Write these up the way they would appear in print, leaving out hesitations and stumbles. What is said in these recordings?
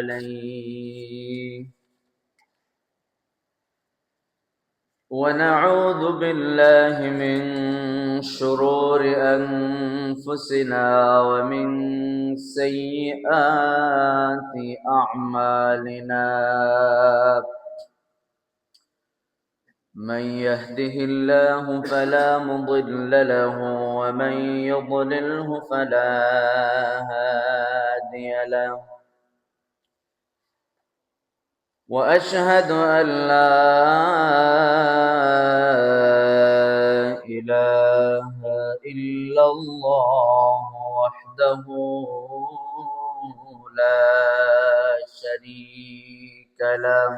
عليه ونعوذ بالله من شرور أنفسنا ومن سيئات أعمالنا من يهده الله فلا مضل له ومن يضلله فلا هادي له وأشهد أن لا إله إلا الله وحده لا شريك له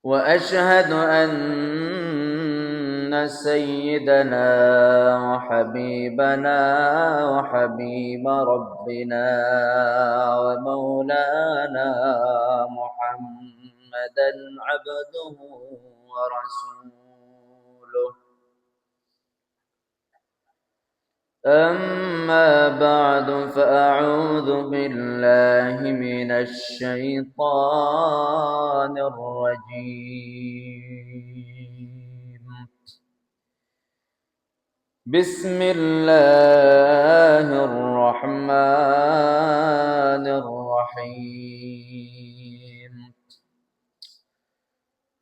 وأشهد أن سيدنا وحبيبنا وحبيب ربنا ومولانا محمدا عبده ورسوله أما بعد فأعوذ بالله من الشيطان الرجيم بسم الله الرحمن الرحيم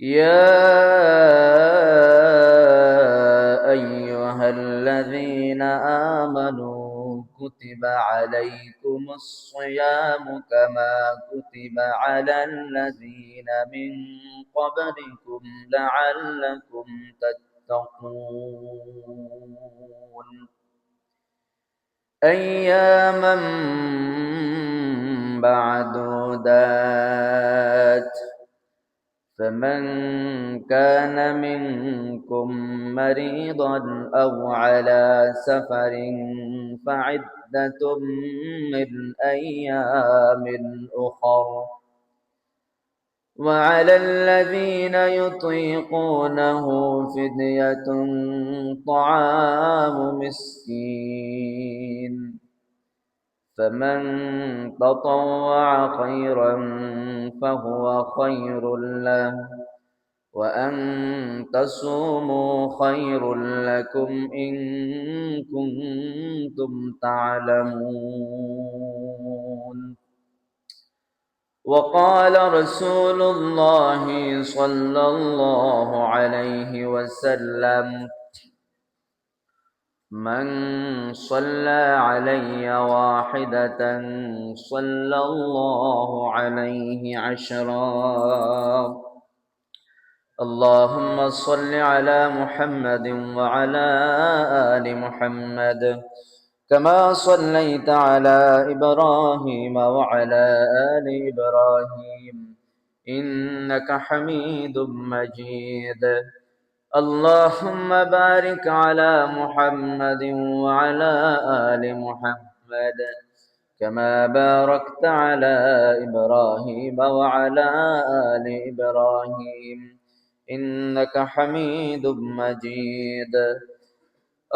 يا أيها الذين آمنوا كتب عليكم الصيام كما كتب على الذين من قبلكم لعلكم تتقون أياما معدودات فمن كان منكم مريضا أو على سفر فعدة من أيام أخر وعلى الذين يطيقونه فدية طعام مسكين فمن تطوع خيرا فهو خير له وأن تصوموا خير لكم إن كنتم تعلمون وقال رسول الله صلى الله عليه وسلم من صلى علي واحدة صلى الله عليه عشرا اللهم صل على محمد وعلى آل محمد كما صليت على إبراهيم وعلى آل إبراهيم إنك حميد مجيد اللهم بارك على محمد وعلى آل محمد كما باركت على إبراهيم وعلى آل إبراهيم إنك حميد مجيد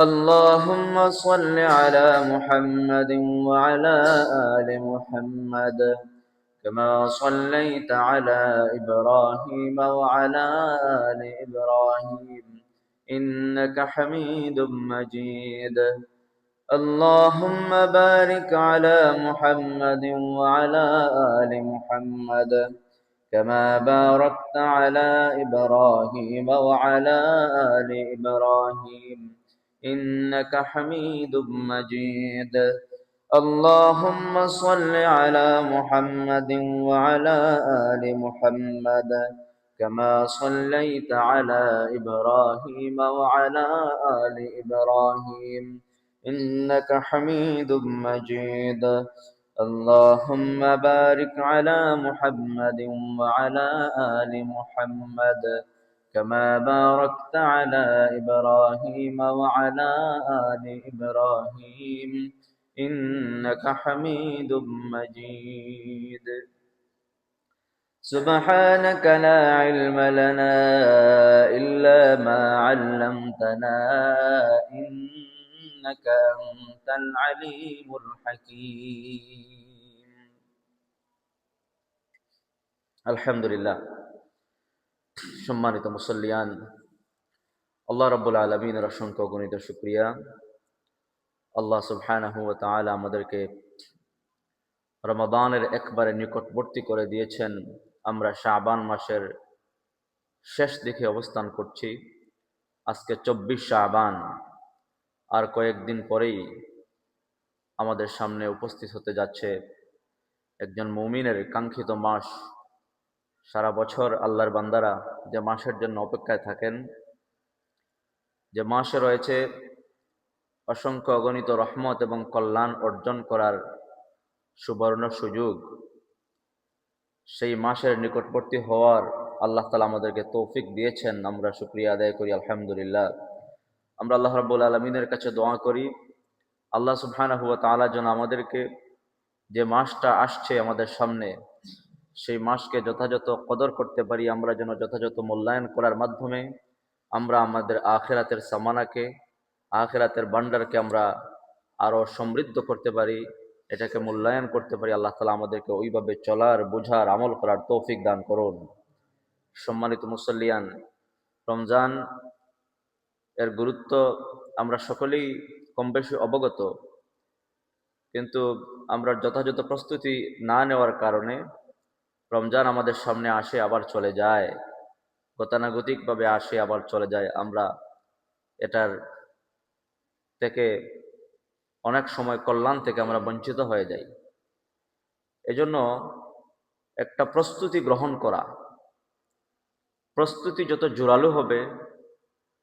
اللهم صل على محمد وعلى آل محمد كما صليت على إبراهيم وعلى آل إبراهيم إنك حميد مجيد اللهم بارك على محمد وعلى آل محمد كما باركت على إبراهيم وعلى آل إبراهيم إنك حميد مجيد اللهم صل على محمد وعلى آل محمد كما صليت على إبراهيم وعلى آل إبراهيم إنك حميد مجيد اللهم بارك على محمد وعلى آل محمد كما باركت على إبراهيم وعلى آل إبراهيم إنك حميد مجيد سبحانك لا علم لنا إلا ما علمتنا إنك أنت العليم الحكيم আলহামদুলিল্লাহ। সম্মানিত মুসল্লিয়ান, আল্লাহ রাব্বুল আলামিনের অসংখ্য গণিত শুকরিয়া। আল্লাহ সুবহানাহু ওয়া তাআলা আমাদেরকে রমাদানের একবারে নিকটবর্তী করে দিয়েছেন। আমরা শাবান মাসের শেষ দিকে অবস্থান করছি। আজকে 24 শাবান, আর কয়েকদিন পরেই আমাদের সামনে উপস্থিত হতে যাচ্ছে একজন মুমিনের কাঙ্ক্ষিত মাস। সারা বছর আল্লাহর বান্দারা যে মাসের জন্য অপেক্ষায় থাকেন, যে মাসে রয়েছে অসংখ্য অগণিত রহমত এবং কল্যাণ অর্জন করার সুবর্ণ সুযোগ, সেই মাসের নিকটবর্তী হওয়ার আল্লাহ তাআলা আমাদেরকে তৌফিক দিয়েছেন। আমরা শুকরিয়া আদায় করি আলহামদুলিল্লাহ। আমরা আল্লাহ রাব্বুল আলামিনের কাছে দোয়া করি, আল্লাহ সুবহানাহু ওয়া তাআলা যেন আমাদেরকে যে মাসটা আসছে আমাদের সামনে, সেই মাসকে যথাযথ কদর করতে পারি। আমরা যেন যথাযথ মূল্যায়ন করার মাধ্যমে আমরা আমাদের আখিরাতের সামানাকে, আখিরাতের ভান্ডারকে আমরা আরো সমৃদ্ধ করতে পারি, এটাকে মূল্যায়ন করতে পারি। আল্লাহ তাআলা আমাদেরকে ওইভাবে চলার, বোঝার, আমল করার তৌফিক দান করুন। সম্মানিত মুসল্লিয়ান, রমজান এর গুরুত্ব আমরা সকলেই কম বেশি অবগত, কিন্তু আমরা যথাযথ প্রস্তুতি না নেওয়ার কারণে রমজান আমাদের সামনে আসে আবার চলে যায়, গতানুগতিকভাবে আসে আবার চলে যায়। আমরা এটার থেকে অনেক সময় কল্যাণ থেকে আমরা বঞ্চিত হয়ে যাই। এজন্য একটা প্রস্তুতি গ্রহণ করা, প্রস্তুতি যত জোরালো হবে,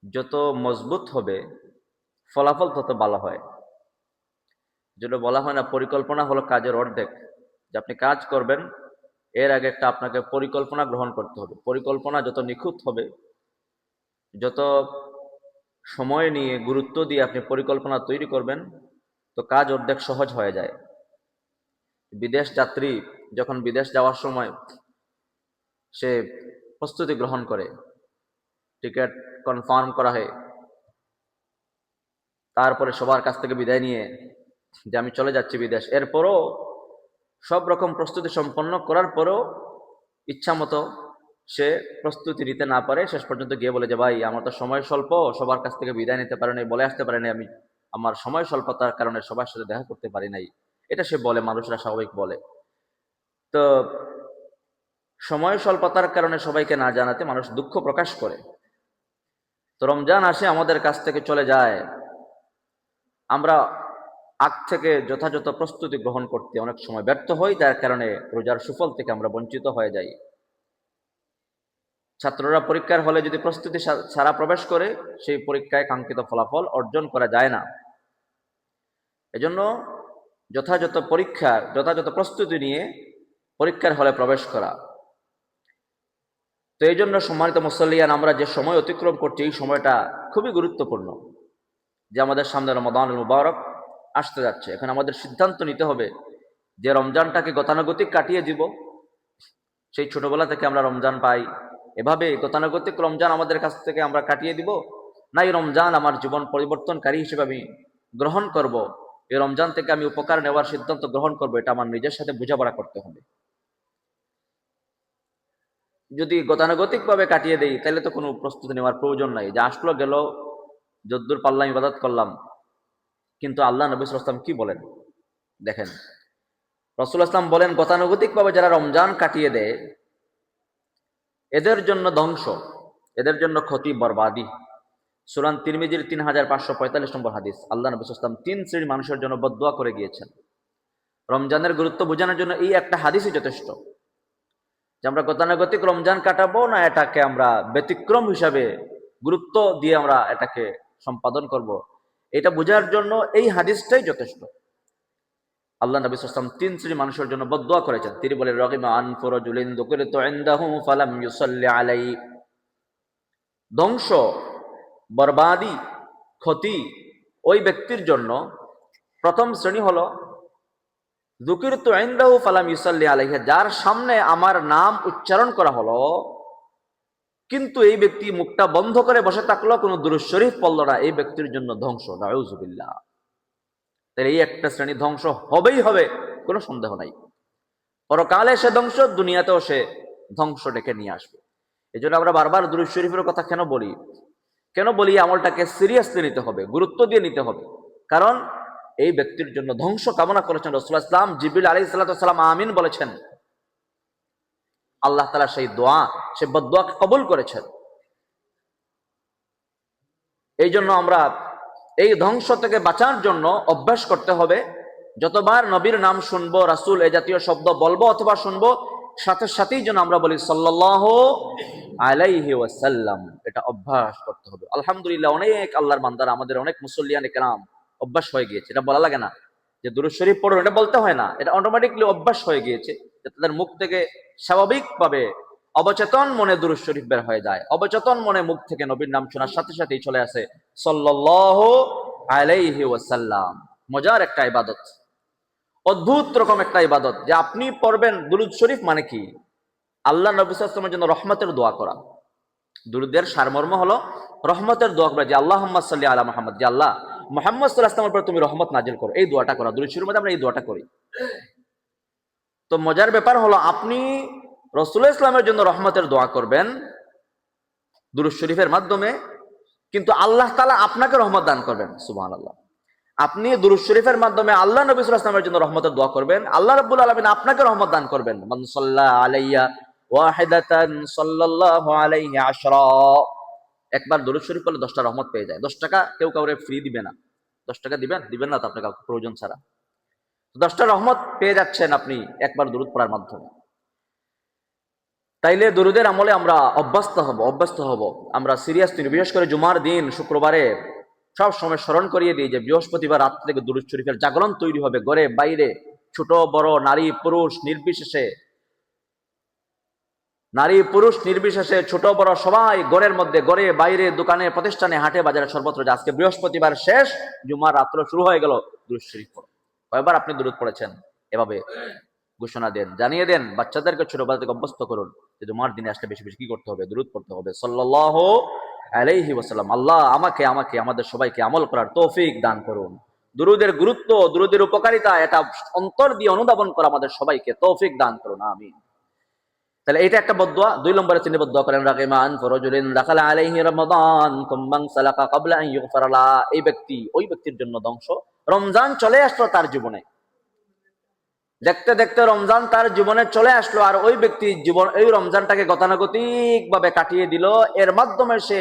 যত মজবুত হবে, ফলাফল তত ভালো হয়। যেটা বলা হয় না, পরিকল্পনা হলো কাজের অর্ধেক। যে আপনি কাজ করবেন, এর আগে একটা আপনাকে পরিকল্পনা গ্রহণ করতে হবে। পরিকল্পনা যত নিখুঁত হবে, যত সময় নিয়ে গুরুত্ব দিয়ে আপনি পরিকল্পনা তৈরি করবেন, তো কাজ অর্ধেক সহজ হয়ে যায়। বিদেশ যাত্রী যখন বিদেশ যাওয়ার সময় সে প্রস্তুতি গ্রহণ করে, টিকিট কনফার্ম করা হয়, তারপরে সবার কাছ থেকে বিদায় নিয়ে যে আমি চলে যাচ্ছি বিদেশ, এরপরও সব রকম প্রস্তুতি সম্পন্ন করার পরেও ইচ্ছা মতো সে প্রস্তুতি নিতে না পারে, শেষ পর্যন্ত গিয়ে বলে যে ভাই আমার তো সময় স্বল্প, সবার কাছ থেকে বিদায় নিতে পারে নাই, বলে আসতে পারে নাই, আমি আমার সময় স্বল্পতার কারণে সবার সাথে দেখা করতে পারি নাই। এটা সে বলে, মানুষরা স্বাভাবিক বলে। তো সময় স্বল্পতার কারণে সবাইকে না জানাতে মানুষ দুঃখ প্রকাশ করে। তো রমজান আসে, আমাদের কাছ থেকে চলে যায়, আমরা আগ থেকে যথাযথ প্রস্তুতি গ্রহণ করতে অনেক সময় ব্যর্থ হই, যার কারণে রোজার সুফল থেকে আমরা বঞ্চিত হয়ে যাই। ছাত্ররা পরীক্ষার হলে যদি প্রস্তুতি ছাড়া প্রবেশ করে, সেই পরীক্ষায় কাঙ্ক্ষিত ফলাফল অর্জন করা যায় না। এজন্য যথাযথ প্রস্তুতি নিয়ে পরীক্ষার হলে প্রবেশ করা। তো এই জন্য সম্মানিত মুসল্লিয়ান, আমরা যে সময় অতিক্রম করছি, এই সময়টা খুবই গুরুত্বপূর্ণ। যে আমাদের সামনে রমাদানুল মুবারক আসতে যাচ্ছে, এখন আমাদের সিদ্ধান্ত নিতে হবে যে রমজানটাকে গতানুগতিক কাটিয়ে দিব। সেই ছোটবেলা থেকে আমরা রমজান পাই, এভাবে গতানুগতিক রমজান আমাদের কাছ থেকে আমরা কাটিয়ে দিব, না এই রমজান আমার জীবন পরিবর্তনকারী হিসেবে আমি গ্রহণ করব, এই রমজান থেকে আমি উপকার নেওয়ার সিদ্ধান্ত গ্রহণ করব, এটা আমার নিজের সাথে বোঝাপড়া করতে হবে। যদি গতানুগতিক ভাবে কাটিয়ে দেই, তাহলে তো কোনো প্রস্তুতি নেওয়ার প্রয়োজন নাই, যে আসলো গেল, যদ্দূর পারলাম ইবাদত করলাম। কিন্তু আল্লাহ নবী সাল্লাল্লাহু আলাইহি ওয়াসাল্লাম কি বলেন দেখেন, রাসূলুল্লাহ সাল্লাল্লাহু আলাইহি ওয়াসাল্লাম বলেন, গতানুগতিক ভাবে যারা রমজান কাটিয়ে দেয়, এদের জন্য ধ্বংস, এদের জন্য ক্ষতি, বরবাদি। সূরা তিরমিজির 3545 নম্বর হাদিস। আল্লাহ নবী সাল্লাল্লাহু আলাইহি ওয়াসাল্লাম 3 শ্রেণীর মানুষের জন্য বদদুয়া করে গিয়েছেন। রমজানের গুরুত্ব বোঝানোর জন্য এই একটা হাদিসই যথেষ্ট, যে আমরা গতানুগতিক রমজান কাটাবো না এটাকে আমরা ব্যতিক্রম হিসাবে গুরুত্ব দিয়ে আমরা এটাকে সম্পাদন করব, এটা বোঝার জন্য এই হাদিসটাই যথেষ্ট। আল্লাহ নবী সাল্লাল্লাহু আলাইহি ওয়াসাল্লাম 3 শ্রেণীর মানুষের জন্য বদদুয়া করেছেন। তিনি বলেন, রাগিমা আনফু রাজুলিন যুকিরতু ইনদাহু ফালাম ইউসাল্লি আলাইহি। ধ্বংস, বরবাদি, ক্ষতি ওই ব্যক্তির জন্য। প্রথম শ্রেণী হলো যুকিরতু ইনদাহু ফালাম ইউসাল্লি আলাইহি, যার সামনে আমার নাম উচ্চারণ করা হলো, কিন্তু এই ব্যক্তি মুখটা বন্ধ করে বসে থাকলো, কোনো দুরূদ শরীফ পড়লো না, এই ব্যক্তির জন্য ধ্বংস। নাউযুবিল্লাহ। তাহলে এই একটা শ্রেণী ধ্বংস হবেই হবে, কোনো সন্দেহ নাই। পরকালে সে ধ্বংস, দুনিয়াতেও সে ধ্বংস ডেকে নিয়ে আসবে। এই জন্য আমরা বারবার দুরূদ শরীফের কথা কেন বলি আমলটাকে সিরিয়াসলি নিতে হবে, গুরুত্ব দিয়ে নিতে হবে। কারণ এই ব্যক্তির জন্য ধ্বংস কামনা করেছেন রাসূলুল্লাহ সাল্লাল্লাহু আলাইহি ওয়াসাল্লাম। জিবরিল আলাইহিস সালাতু ওয়াস সালাম আমিন বলেছেন। আল্লাহ তাআলা সেই দোয়া, সেই বদদোয়াকে কবুল করেছেন। এই জন্য আমরা এই ধ্বংস থেকে বাঁচার জন্য অভ্যাস করতে হবে। যতবার নবীর নাম শুনবো, রাসূল এই জাতীয় শব্দ বলবো অথবা শুনবো, সাথে সাথেই যেন আমরা বলি সাল্লাল্লাহু আলাইহি ওয়াসাল্লাম। এটা অভ্যাস করতে হবে। আলহামদুলিল্লাহ, অনেক আল্লাহর বান্দারা, আমাদের অনেক মুসল্লিয়ানে কেরাম অভ্যাস হয়ে গিয়েছে। এটা বলা লাগে না যে দুরূদ শরীফ পড়ুন, এটা বলতে হয় না। এটা অটোমেটিকলি অভ্যাস হয়ে গিয়েছে, যে তাদের মুখ থেকে স্বাভাবিকভাবে অবচেতন মনে দুরূদ শরীফ বের হয়ে যায়। অবচেতন মনে মুখ থেকে নবীর নাম শোনার সাথে সাথেই চলে আসে সাল্লাল্লাহু আলাইহি ওয়াসাল্লাম। মজার একটা ইবাদত, অদ্ভুত রকম একটা ইবাদত যে আপনি পড়বেন। দুরূদ শরীফ মানে কি? আল্লাহ নবী সাল্লাল্লাহু আলাইহি ওয়াসাল্লামের জন্য রহমতের দোয়া করা। দুরূদের সারমর্ম হলো রহমতের দোয়া করা, যে আল্লাহুম্মা সাল্লি আলা মুহাম্মদ, যে আল্লাহ মুহাম্মদ সাল্লাল্লাহু আলাইহি ওয়াসাল্লামের উপর তুমি রহমত নাজিল করো। এই দোয়াটা করা দুরূদ শরীফের মধ্যে আমরা এই দোয়াটা করি। তো মজার ব্যাপার হলো আপনি রাসূলুল্লাহ ইসলামের জন্য রহমতের দোয়া করবেন দুরূদ শরীফের মাধ্যমে, কিন্তু আল্লাহ তাআলা আপনাকে রহমত দান করবেন। সুবহানাল্লাহ। আপনি দুরূদ শরীফের মাধ্যমে আল্লাহ নবী সাল্লাল্লাহু আলাইহি ওয়াসাল্লামের জন্য রহমতের দোয়া করবেন, আল্লাহ রাব্বুল আলামিন আপনাকে রহমত দান করবেন। মান সাল্লা আলাইয়া ওয়াহিদাতান সাল্লাল্লাহু আলাইহি আশরা। একবার দুরূদ শরীফ পড়লে 10টা রহমত পেয়ে যায়। 10 টাকা কেউ কাউরে ফ্রি দিবে না। 10 টাকা দিবেন না তো আপনার কাউকে প্রয়োজন ছাড়া। 10টা রহমত পেয়ে যাচ্ছেন আপনি একবার দুরূদ পড়ার মাধ্যমে। তাইলে দুরূদের আমলে আমরা অভ্যস্ত হব। আমরা সিরিয়াসলি, বিশেষ করে জুমার দিন শুক্রবারে সব সময় স্মরণ করিয়ে দিই যে বৃহস্পতিবার রাত থেকে দুরূদ শরীফের জাগরণ তৈরি হবে। ঘরে বাইরে, ছোট বড়, নারী পুরুষ নির্বিশেষে ছোট বড় সবাই ঘরের মধ্যে, ঘরে বাইরে, দোকানে, প্রতিষ্ঠানে, হাটে বাজারে, সর্বত্র, যে আজকে বৃহস্পতিবার শেষ, জুমার রাত্র শুরু হয়ে গেল, দুরূদ শরীফ পড়ো। কয়বার আপনি দুরূদ পড়েছেন? এভাবে ঘোষণা দেন, জানিয়ে দেন, বাচ্চাদেরকে ছোটবেলা থেকে অভ্যস্ত করুন যে জুমার দিনে আসলে বেশি বেশি কি করতে হবে? দুরূদ পড়তে হবে সাল্লাল্লাহু আলাইহি ওয়াসাল্লাম। আল্লাহ আমাকে আমাদের সবাইকে আমল করার তৌফিক দান করুন। দুরূদের গুরুত্ব, দুরূদের উপকারিতা, এটা অন্তর দিয়ে অনুধাবন করা আমাদের সবাইকে তৌফিক দান করুন, আমিন। তাহলে এটা একটা বদদোয়া। 2 নম্বরে তিনি বদদোয়া করেন রাগিমান ফরজুলিন দাখালা আলাইহি রমাদান তুম্মান সালাকা ক্বাবলা আন ইগফারা লা। এই ব্যক্তি, ওই ব্যক্তির জন্য ধ্বংস। রমজান চলে আসলো তার জীবনে, দেখতে দেখতে রমজান তার জীবনে চলে আসলো, আর ওই ব্যক্তি এই রমজানটাকে গতানুগতিক ভাবে কাটিয়ে দিল। এর মাধ্যমে সে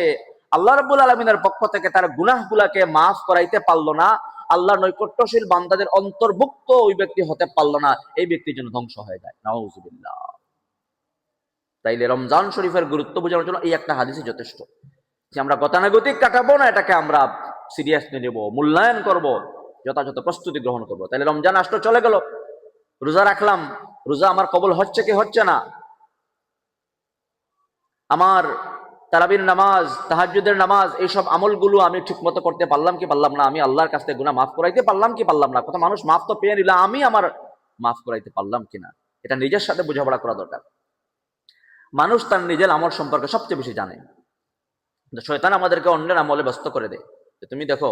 আল্লাহ রাব্বুল আলামিনের পক্ষ থেকে তার গুনাহগুলোকে মাফ করাইতে পারলো না, আল্লাহর নৈকট্যশীল বান্দাদের অন্তর্ভুক্ত ওই ব্যক্তি হতে পারলো না। এই ব্যক্তির জন্য ধ্বংস হয়ে যায়। নাউযুবিল্লাহ। তাইলে রমজান শরীফের গুরুত্ব বোঝানোর জন্য এই একটা হাদিসই যথেষ্ট, যে আমরা গতানুগতিক কাটাবো না, এটাকে আমরা সিরিয়াসলি নেব, মূল্যায়ন করব, যথাযথ প্রস্তুতি গ্রহণ করব। তাহলে রমজান আসলো, চলে গেল, রোজা রাখলাম, রোজা আমার কবুল হচ্ছে কি হচ্ছে না? আমার তারাবির নামাজ, তাহাজ্জুদের নামাজ, এইসব আমলগুলো আমি ঠিক মতো করতে পারলাম কি পারলাম না? আমি আল্লাহর কাছ থেকে গুনাহ মাফ করাইতে পারলাম কি পারলাম না? কত মানুষ মাফ তো পেয়ে নিল, আমি আমার মাফ করাইতে পারলাম কিনা? এটা নিজের সাথে বোঝাপড়া করা দরকার। মানুষ তার নিজের আমল সম্পর্কে সবচেয়ে বেশি জানে, কিন্তু শয়তান আমাদেরকে অন্যের আমলে ব্যস্ত করে দেয়, যে তুমি দেখো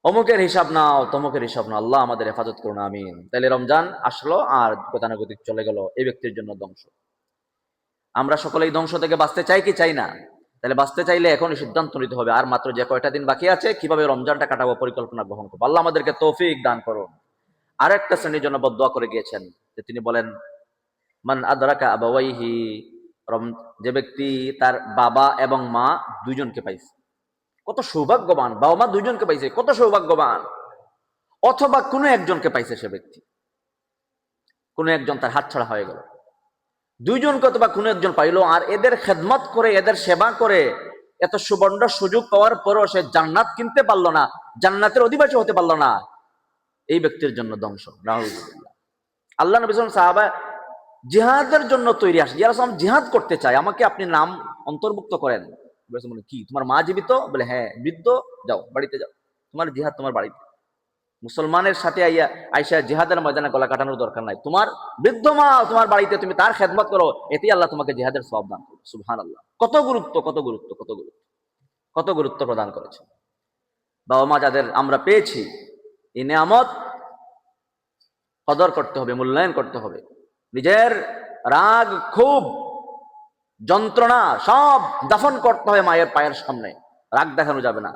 অমুকের হিসাব নাও, তমুকের হিসাব নাও। আল্লাহ আমাদের হেফাজত করুন, আমিন। তাইলে রমজান আসলো আর গতানুগতিক চলে গেল, এই ব্যক্তির জন্য ধ্বংস। আমরা সকলেই ধ্বংস থেকে বাঁচতে চাই কি চাই না? তাহলে বাঁচতে চাইলে এখনই সিদ্ধান্ত নিতে হবে, আর মাত্র যে কয়টা দিন বাকি আছে কিভাবে রমজানটা কাটাবো পরিকল্পনা গ্রহণ করবো। আল্লাহ আমাদেরকে তৌফিক দান করুন। আরেকটা শ্রেণীর জন্য বদদোয়া করে গিয়েছেন, যে তিনি বলেন মান আদরাকা আবাওয়াইহি, যে ব্যক্তি তার বাবা এবং মা দুইজনকে পাইছে, কত সৌভাগ্যবান! বাবা মা দুইজনকে পাইছে, কত সৌভাগ্যবান। অথবা কোনো একজনকে পাইছে, সে ব্যক্তি, কোনো একজন তার হাতছাড়া হয়ে গেল, দুইজনকে অথবা কোনো একজন পাইলো, আর এদের খেদমত করে, এদের সেবা করে, এত সুবর্ণ সুযোগ পাওয়ার পরও সে জান্নাত কিনতে পারলো না, জান্নাতের অধিবাসী হতে পারলো না, এই ব্যক্তির জন্য ধ্বংস। নাউযুবিল্লাহ। আল্লাহ নবী সাল্লাল্লাহু আলাইহি ওয়াসাল্লাম সাহাবা জিহাদের জন্য তৈরি আসে, যারা জিহাদ করতে চায়, আমাকে আপনি নাম অন্তর্ভুক্ত করেন। কি তোমার মা জীবিত? বলে হ্যাঁ। বৃদ্ধ? যাও বাড়িতে যাও, তোমার জিহাদ তোমার বাড়িতে। মুসলমানের সাথে আইসা জিহাদের ময়দানে গলা কাটানোর দরকার নাই। তোমার বৃদ্ধ মা তোমার বাড়িতে, তুমি তার খেদমত করো, এতেই আল্লাহ তোমাকে জিহাদের সওয়াব দান করবে। সুবহানাল্লাহ। কত গুরুত্ব, কত গুরুত্ব, কত গুরুত্ব, কত গুরুত্ব প্রদান করেছে। বাবা মা যাদের আমরা পেয়েছি, এই নিয়ামত কদর করতে হবে, মূল্যায়ন করতে হবে। নিজের রাগ, ক্ষোভ, যন্ত্রণা সব দাফন করতে হবে মায়ের পায়ের সামনে। রাগ দেখানো যাবে না,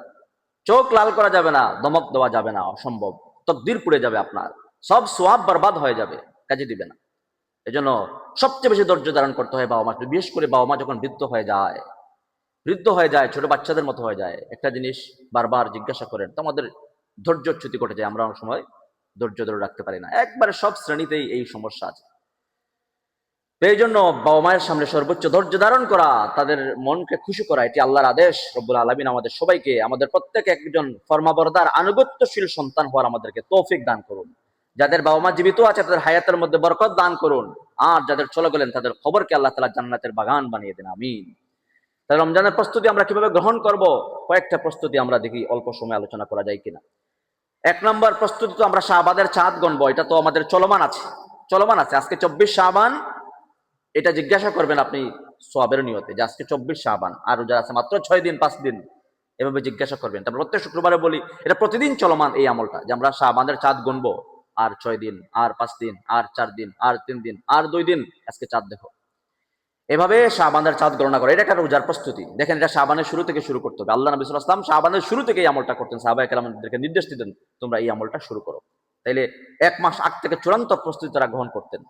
চোখ লাল করা যাবে না, ধমক দেওয়া যাবে না, অসম্ভব। তকদির পুড়ে যাবে, আপনার সব সোয়াব বরবাদ হয়ে যাবে, কাজে দিবে না। এজন্য সবচেয়ে বেশি ধৈর্য ধারণ করতে হয় বাবা মা, বিশেষ করে বাবা মা যখন বৃদ্ধ হয়ে যায়, ছোট বাচ্চাদের মতো হয়ে যায়, একটা জিনিস বারবার জিজ্ঞাসা করেন তো আমাদের ধৈর্যচ্যুতি ঘটে যায়, আমরা অনেক সময় ধৈর্য ধরে রাখতে পারি না। একবারে সব শ্রেণীতেই এই সমস্যা আছে। এই জন্য বাবা মায়ের সামনে সর্বোচ্চ ধৈর্য ধারণ করা, তাদের মনকে খুশি করা, এটি আল্লাহর আদেশ। রব্বুল আলামিন আমাদের সবাইকে, আমাদের প্রত্যেকে একজন ফরমাবরদার আনুগত্যশীল সন্তান হওয়ার আমাদেরকে তৌফিক দান করুন। যাদের বাবা মা জীবিত আছে তাদের হায়াতের মধ্যে বরকত দান করুন, আর যাদের চলে গেলেন তাদের খবরকে আল্লাহ তাআলা জান্নাতের বাগান বানিয়ে দেন, আমিন। তাহলে রমজানের প্রস্তুতি আমরা কিভাবে গ্রহণ করব, কয়েকটা প্রস্তুতি আমরা দেখি অল্প সময় আলোচনা করা যায় কিনা। এক নম্বর প্রস্তুতি তো আমরা শাবানের চাঁদ গণবো, এটা তো আমাদের চলমান আছে। আজকে 24 শাবান, এটা জিজ্ঞাসা করবেন আপনি সোয়াবের নিয়তে যে আজকে 24 শাবান, আর রোজা আছে মাত্র 6 দিন 5 দিন, এভাবে জিজ্ঞাসা করবেন। তারপর প্রত্যেক শুক্রবারে বলি এটা প্রতিদিন চলমান এই আমলটা, যে আমরা শাবানের চাঁদ গুনবো, আর 6 দিন, আর 5 দিন, আর 4 দিন, আর 3 দিন, আর 2 দিন, আজকে চাঁদ দেখো, এভাবে শাবানের চাঁদ গণনা করে। এটা একটা রোজার প্রস্তুতি। দেখেন, এটা শাবানের শুরু থেকে শুরু করতে হবে। আল্লাহ নবী সাল্লাল্লাহু আলাইহি ওয়াসাল্লাম শাবানের শুরু থেকে এই আমলটা করতেন, সাহাবায়ে কেরামদেরকে নির্দেশ দিতেন তোমরা এই আমলটা শুরু করো। তাইলে 1 মাস আগ থেকে চূড়ান্ত প্রস্তুতি তারা গ্রহণ করতেন।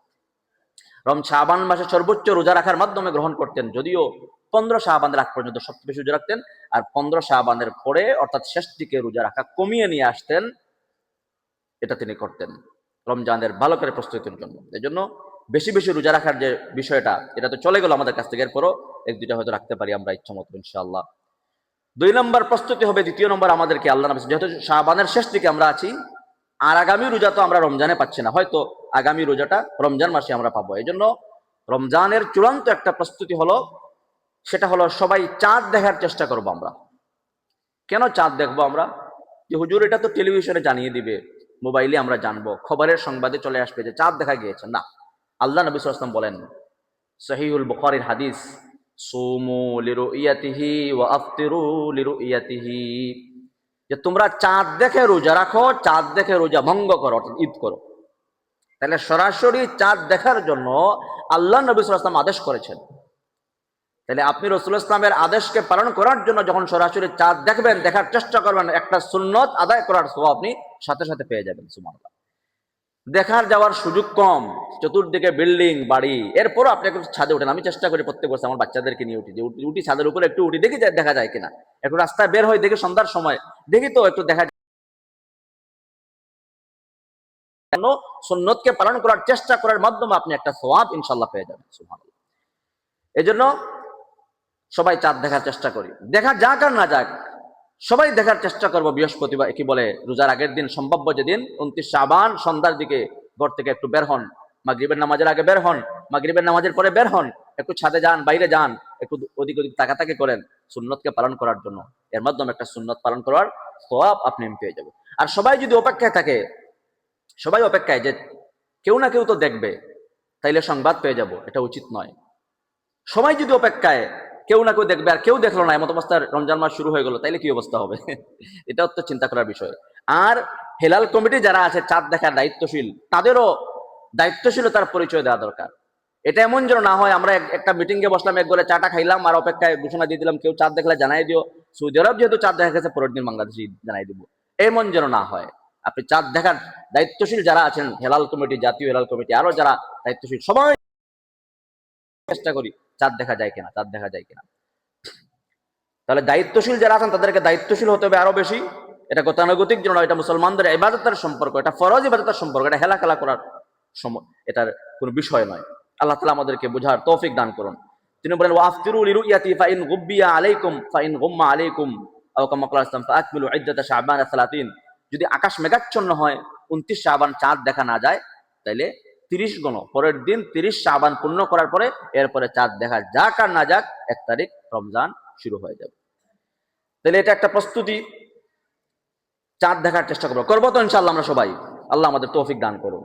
শাবান মাসে সর্বোচ্চ রোজা রাখার মাধ্যমে গ্রহণ করতেন, যদিও 15 শাবানের আগ পর্যন্ত সবচেয়ে বেশি রোজা রাখতেন, আর 15 শাবানের পরে অর্থাৎ শেষ দিকে রোজা রাখা কমিয়ে নিয়ে আসতেন, এটা তিনি করতেন রমজানের ভালো করে প্রস্তুতির জন্য। এই জন্য বেশি বেশি রোজা রাখার যে বিষয়টা, এটা তো চলে গেল আমাদের কাছ থেকে, এরপরও 1-2টা হয়তো রাখতে পারি আমরা ইচ্ছা মতো ইনশাআল্লাহ। 2 নম্বর প্রস্তুতি হবে, দ্বিতীয় নম্বর আমাদেরকে আল্লাহ নবী, যেহেতু শাবানের শেষ দিকে আমরা আছি, আর আগামী রোজা তো আমরা রমজানে পাচ্ছি না, হয়তো আগামী রোজাটা রমজান মাসে আমরা পাবো। এই জন্য রমজানের চূড়ান্ত একটা প্রস্তুতি হলো, সেটা হলো সবাই চাঁদ দেখার চেষ্টা করবো আমরা। কেন চাঁদ দেখবো আমরা? যে হুজুর এটা তো টেলিভিশনে জানিয়ে দিবে, মোবাইলে আমরা জানবো, খবরের সংবাদে চলে আসবে যে চাঁদ দেখা গিয়েছে। না, আল্লাহ নবী সাল্লাল্লাহু আলাইহি ওয়াসাল্লাম বলেন, সহিহুল বুখারীর হাদিস, সুমু লিরুইয়াতিহি ওয়া আফতিরু লিরুইয়াতিহি, যে তোমরা চাঁদ দেখে রোজা রাখো, চাঁদ দেখে রোজা ভঙ্গ করো, অর্থাৎ ঈদ করো। তাহলে সরাসরি চাঁদ দেখার জন্য আল্লাহ নবী সাল্লাল্লাহু আলাইহি ওয়াসাল্লাম আদেশ করেছেন। তাহলে আপনি রাসূলুল্লাহ সাল্লাল্লাহু আলাইহি ওয়াসাল্লামের আদেশকে পালন করার জন্য যখন সরাসরি চাঁদ দেখবেন, দেখার চেষ্টা করবেন, একটা সুন্নত আদায় করার সওয়াব আপনি সাথে সাথে পেয়ে যাবেন। সুবহানাল্লাহ। দেখার যাওয়ার সুযোগ কম, চতুর্দিকে বিল্ডিং বাড়ি, এরপরও আপনি একটু ছাদে ওঠেন। আমি চেষ্টা করি প্রত্যেক বছর আমার বাচ্চাদেরকে নিয়ে উঠি, যে উঠি ছাদের উপরে, একটু উঠি, দেখি দেখা যায় কিনা, একটু রাস্তায় বের হই, দেখি সন্ধ্যার সময় দেখি তো একটু দেখা যায়, সুন্নতকে পালন করার চেষ্টা করার মাধ্যমে আপনি একটা সওয়াব ইনশাআল্লাহ পেয়ে যাবেন। সুবহানাল্লাহ। এজন্য সবাই চাঁদ দেখার চেষ্টা করি, দেখা যাক আর না যাক, সবাই দেখার চেষ্টা করবো। বৃহস্পতিবার কি বলে রোজার আগের দিন, সম্ভাব্য যেদিন 29 শাবান, সন্ধ্যার দিকে ঘর থেকে একটু বের হন, মাগরিবের নামাজের আগে বের হন, মাগরিবের নামাজের পরে বের হন, একটু ছাদে যান, বাইরে যান, একটু ওদিক ওদিক তাকাতাকি করেন সুন্নতকে পালন করার জন্য। এর মাধ্যমে একটা সুন্নত পালন করার সওয়াব আপনি পেয়ে যাবেন। আর সবাই যদি অপেক্ষায় থাকে, সবাই অপেক্ষায় যে কেউ না কেউ তো দেখবে, তাইলে সংবাদ পেয়ে যাব, এটা উচিত নয়। সবাই যদি অপেক্ষায় কেউ না কেউ দেখবে, আর কেউ দেখলো না, এমন অবস্থার রমজান মাস শুরু হয়ে গেল, তাইলে কি অবস্থা হবে? এটাও তো চিন্তা করার বিষয়। আর হেলাল কমিটি যারা আছে চাঁদ দেখার দায়িত্বশীল, তাদেরও দায়িত্বশীলতার পরিচয় দেওয়া দরকার। এটা এমন যেন না হয় আমরা একটা মিটিং এ বসলাম, এক ঘরে চাটা খাইলাম, আর অপেক্ষায় ঘোষণা দিয়ে দিলাম কেউ চাঁদ দেখলে জানাই দিও, সৌদি আরব যেহেতু চাঁদ দেখা গেছে পরের দিন বাংলাদেশে জানাই দিব, এমন যেন না হয়। আপনি চাঁদ দেখার দায়িত্বশীল যারা আছেন, হেলাল কমিটি, জাতীয় হেলাল কমিটি, আরো যারা দায়িত্বশীল, সবাই চেষ্টা করি চাঁদ দেখা যায় কিনা। তাহলে দায়িত্বশীল যারা আছেন তাদেরকে দায়িত্বশীল হতে হবে আরো বেশি। এটা গতানুগতিক জন্য, এটা মুসলমানদের ইবাদতের সম্পর্ক, এটা ফরজ ইবাদতের সম্পর্ক, এটা হেলা খেলা করার এটার কোনো বিষয় নয়। আল্লাহ তাআলা আমাদেরকে বোঝার তৌফিক দান করুন। তিনি বলেন, ওয়াফতিরু লিরুইয়াতি ফাইন গুব্বিয়া আলাইকুম ফাইন গুম্মা আলাইকুম আও কামা ক্বালা সাল্লাল্লাহু আলাইহি ওয়াসাল্লাম ফাআকমিলু ইদ্দাতা শাবান 30। যদি আকাশ মেঘাচ্ছন্ন হয়, 29 শাবান চাঁদ দেখা না যায়, তাইলে 30 গণ, পরের দিন 30 শাবান পূর্ণ করার পরে এরপরে চাঁদ দেখা যাক আর না যাক, 1 তারিখ রমজান শুরু হয়ে যাবে। তাহলে এটা একটা প্রস্তুতি, চাঁদ দেখার চেষ্টা করবো তো ইনশাআল্লাহ আমরা সবাই। আল্লাহ আমাদের তৌফিক দান করুন।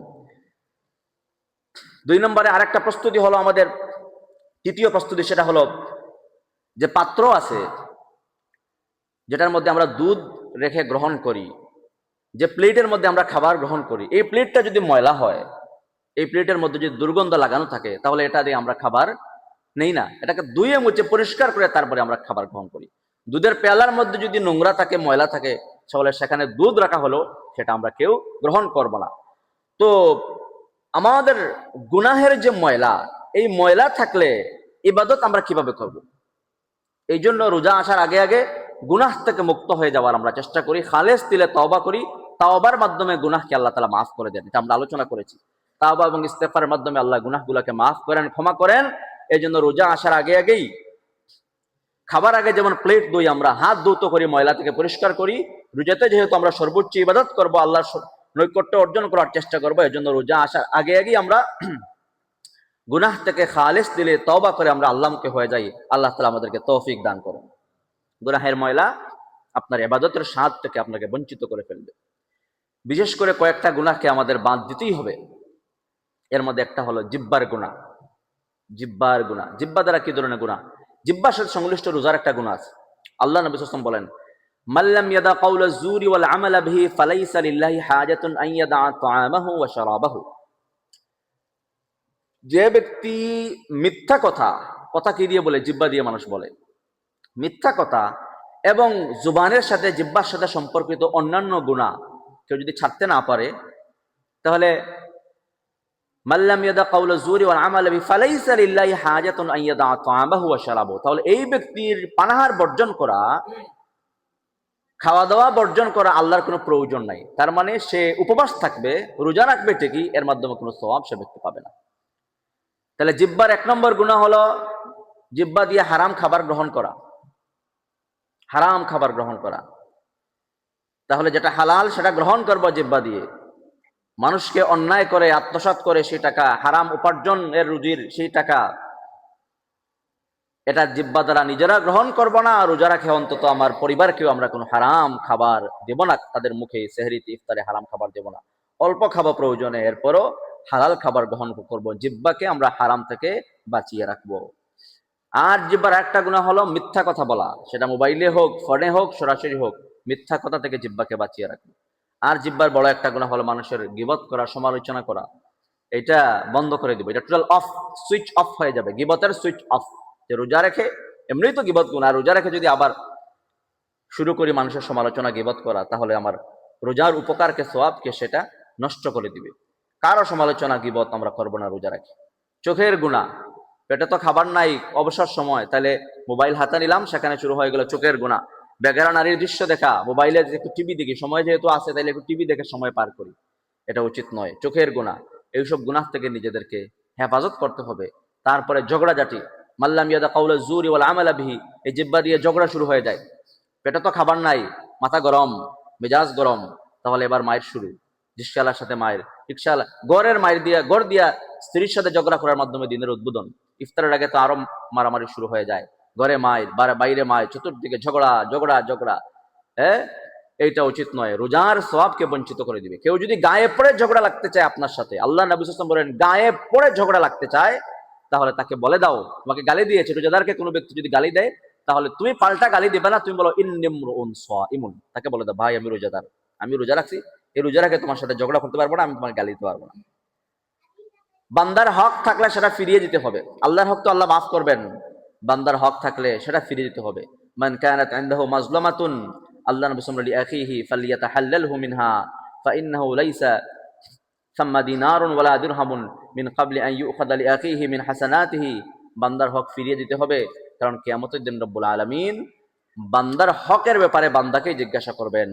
2 নম্বরে আরেকটা প্রস্তুতি হলো আমাদের, তৃতীয় প্রস্তুতি, সেটা হলো যে পাত্র আছে যেটার মধ্যে আমরা দুধ রেখে গ্রহণ করি, যে প্লেটের মধ্যে আমরা খাবার গ্রহণ করি, এই প্লেটটা যদি ময়লা হয়, এই প্লেটের মধ্যে যদি দুর্গন্ধ লাগানো থাকে তাহলে এটা দিয়ে আমরা খাবার নেই না, এটাকে ধুয়ে মুছে পরিষ্কার করে তারপরে আমরা খাবার গ্রহণ করি। দুধের পেয়ালার মধ্যে যদি নোংরা থাকে, ময়লা থাকে, তাহলে সেখানে দুধ রাখা হলো, সেটা আমরা কেউ গ্রহণ করব না। তো আমাদের গুনাহের যে ময়লা, এই ময়লা থাকলে ইবাদত আমরা কিভাবে করব? এই জন্য রোজা আসার আগে আগে গুনাহ থেকে মুক্ত হয়ে যাওয়ার আমরা চেষ্টা করি, খালেস দিলে তওবা করি, তাওবার মাধ্যমে গুনাহকে আল্লাহ তাআলা মাফ করে দেন। এটা আমরা আলোচনা করেছি। তাওবা এবং ইস্তেগফারের মাধ্যমে আল্লাহ গুনাহগুলোকে মাফ করেন, ক্ষমা করেন। এই জন্য রোজা আসার আগে আগেই খাবার আগে যেমন প্লেট ধুই, আমরা হাত ধৌত করি, ময়লা থেকে পরিষ্কার করি। রোজাতে যেহেতু আমরা সর্বোচ্চ ইবাদত করব, আল্লাহর নৈকট্য অর্জন করার চেষ্টা করবো, এই জন্য রোজা আসার আগে আগেই আমরা গুনাহ থেকে খালেস দিলে তওবা করে আমরা আল্লাহকে হয়ে যাই। আল্লাহ তাআলা আমাদেরকে তৌফিক দান করেন। গুনাহের ময়লা আপনার ইবাদতের স্বাদ থেকে আপনাকে বঞ্চিত করে ফেলবে। বিশেষ করে কয়েকটা গুনাহকে আমাদের বাদ দিতেই হবে। এর মধ্যে একটা হলো জিহ্বার গুনাহ। জিহ্বার গুনাহ, জিহ্বা দ্বারা কি ধরনের গুনাহ? জিহ্বার সাথে সংশ্লিষ্ট রোজার একটা গুনাহ আছে। আল্লাহ নবী সাল্লাল্লাহু আলাইহি ওয়াসাল্লাম বলেন, মাল্লাম ইয়াদা কাওলা যুরি ওয়াল আমালা বিহি ফালাইসা লিল্লাহি হাজাতুন আন ইয়াদা তাআমাহু ওয়া শারাবাহু। যে ব্যক্তি মিথ্যা কথা, কথা কি দিয়ে বলে? জিহ্বা দিয়ে মানুষ বলে। মিথ্যা কথা এবং জুবানের সাথে, জিহ্বার সাথে সম্পর্কিত অন্যান্য গুনাহ কেউ যদি ছাড়তে না পারে, তাহলে মাল্লাম ইয়াদা কাওলা যুরি ওয়াল আমালা বিহি ফালাইসা লিল্লাহি হাজাতুন আন ইয়াদা তাআমাহু ওয়া শারাবাহু। তাহলে এই ব্যক্তির পানাহার বর্জন করা, খাওয়া দাওয়া বর্জন করা আল্লাহর কোনো প্রয়োজন নাই। তার মানে সে উপবাস থাকবে, রোজা রাখবে ঠিকই, এর মাধ্যমে কোনো সওয়াব সে ব্যক্তি পাবে না। তাহলে জিহ্বার এক নম্বর গুনাহ হলো জিহ্বা দিয়ে হারাম খাবার গ্রহণ করা। হারাম খাবার গ্রহণ করা। তাহলে যেটা হালাল সেটা গ্রহণ করবো জিহ্বা দিয়ে। মানুষকে অন্যায় করে আত্মসাৎ করে সেই টাকা, হারাম উপার্জনের রুজির সেই টাকা, এটা জিহ্বা দ্বারা নিজেরা গ্রহণ করবো না। রোজা রাখে অন্তত আমার পরিবারকেও আমরা কোনো হারাম খাবার দেব না, তাদের মুখে সেহরিতে ইফতারে হারাম খাবার দেব না। অল্প খাবো প্রয়োজনে, এরপরও হালাল খাবার গ্রহণ করব। জিহ্বাকে আমরা হারাম থেকে বাঁচিয়ে রাখবো। আর জিহ্বার একটা গুনাহ হলো মিথ্যা কথা বলা, সেটা মোবাইলে হোক, ফোনে হোক, সরাসরি হোক, মিথ্যা কথা থেকে জিহ্বাকে বাঁচিয়ে রাখবো। আর জিহ্বার বড় একটা গুনাহ হলো মানুষের গীবত করা, সমালোচনা করা। এটা বন্ধ করে দিব, এটা টোটাল অফ, সুইচ অফ হয়ে যাবে, গীবতের সুইচ অফ। যে রোজা রেখে, এমনিই তো গীবত গুনাহ, রোজা রেখে যদি আবার শুরু করি মানুষের সমালোচনা, গীবত করা, তাহলে আমার রোজার উপকারকে, সওয়াবকে সেটা নষ্ট করে দিবে। কারো সমালোচনা, গীবত আমরা করবো না রোজা রাখি। চোখের গুনাহ, পেটে তো খাবার নাই, অবসর সময়, তাহলে মোবাইল হাতে নিলাম, সেখানে শুরু হয়ে গেল চোখের গুনাহ। বেগারা নারীর দৃশ্য দেখা, মোবাইলে একটু টিভি দেখি, সময় যেহেতু আছে তাইলে একটু টিভি দেখে সময় পার করি, এটা উচিত নয়। চোখের গুনাহ, এইসব গুনাহ থেকে নিজেদেরকে হেফাজত করতে হবে। তারপরে ঝগড়াঝাটি, মাল্লাম ইয়াদা কাওলা যুরি ওয়াল আমালা বিহি, এই জিহ্বা দিয়ে ঝগড়া শুরু হয়ে যায়। পেটে তো খাবার নাই, মাথা গরম, মেজাজ গরম, তাহলে এবার মায়ের শুরু, রিকশাওয়ালার সাথে মায়ের, রিকশাওয়ালা গড়ের মায়ের দিয়া, গড় দিয়া স্ত্রীর সাথে ঝগড়া করার মাধ্যমে দিনের উদ্বোধন। ইফতারের আগে তো আরো মারামারি শুরু হয়ে যায়, ঘরে মায়ের, বাইরে মায়ের, চতুর্দিকে ঝগড়া ঝগড়া ঝগড়া। হ্যাঁ, এইটা উচিত নয়, রোজার সওয়াবকে বঞ্চিত করে দিবে। কেউ যদি গায়ে পড়ে ঝগড়া লাগতে চায় আপনার সাথে, আল্লাহ নবী সাল্লাল্লাহু আলাইহি ওয়াসাল্লাম বলেন, গায়ে পড়ে ঝগড়া লাগতে চায়, তাহলে তাকে বলে দাও, তোমাকে গালি দিয়েছে। রোজাদারকে কোনো ব্যক্তি যদি গালি দেয়, তাহলে তুমি পাল্টা গালি দিবে না, তুমি বলো ইন্নী ইমরুউন সাইমুন। তাকে বলে দাও, ভাই আমি রোজাদার, আমি রোজা রাখছি, এই রোজা রাখে তোমার সাথে ঝগড়া করতে পারবো না, আমি তোমাকে গালি দিতে পারবো না। বান্দার হক থাকলে সেটা ফিরিয়ে দিতে হবে। আল্লাহর হক তো আল্লাহ মাফ করবেন, বান্দার হক থাকলে সেটা ফিরিয়ে দিতে হবে। মান কানাত ইনদাহু মাজলামাতুন, আল্লাহ নবী সাল্লাল্লাহু আলাইহি আখিহি ফালিয়াতাহাল্লালহু মিনহা ফাইন্নাহু লাইসা সাম্মা দিনারুন ওয়ালা দিরহামুন মিন ক্বাবলি আন ইউখাযা লিআখিহি মিন হাসানাতিহি। বান্দার হক ফিরিয়ে দিতে হবে, কারণ কিয়ামতের দিন রব্বুল আলামিন বান্দার হকের ব্যাপারে বান্দাকেই জিজ্ঞাসা করবেন।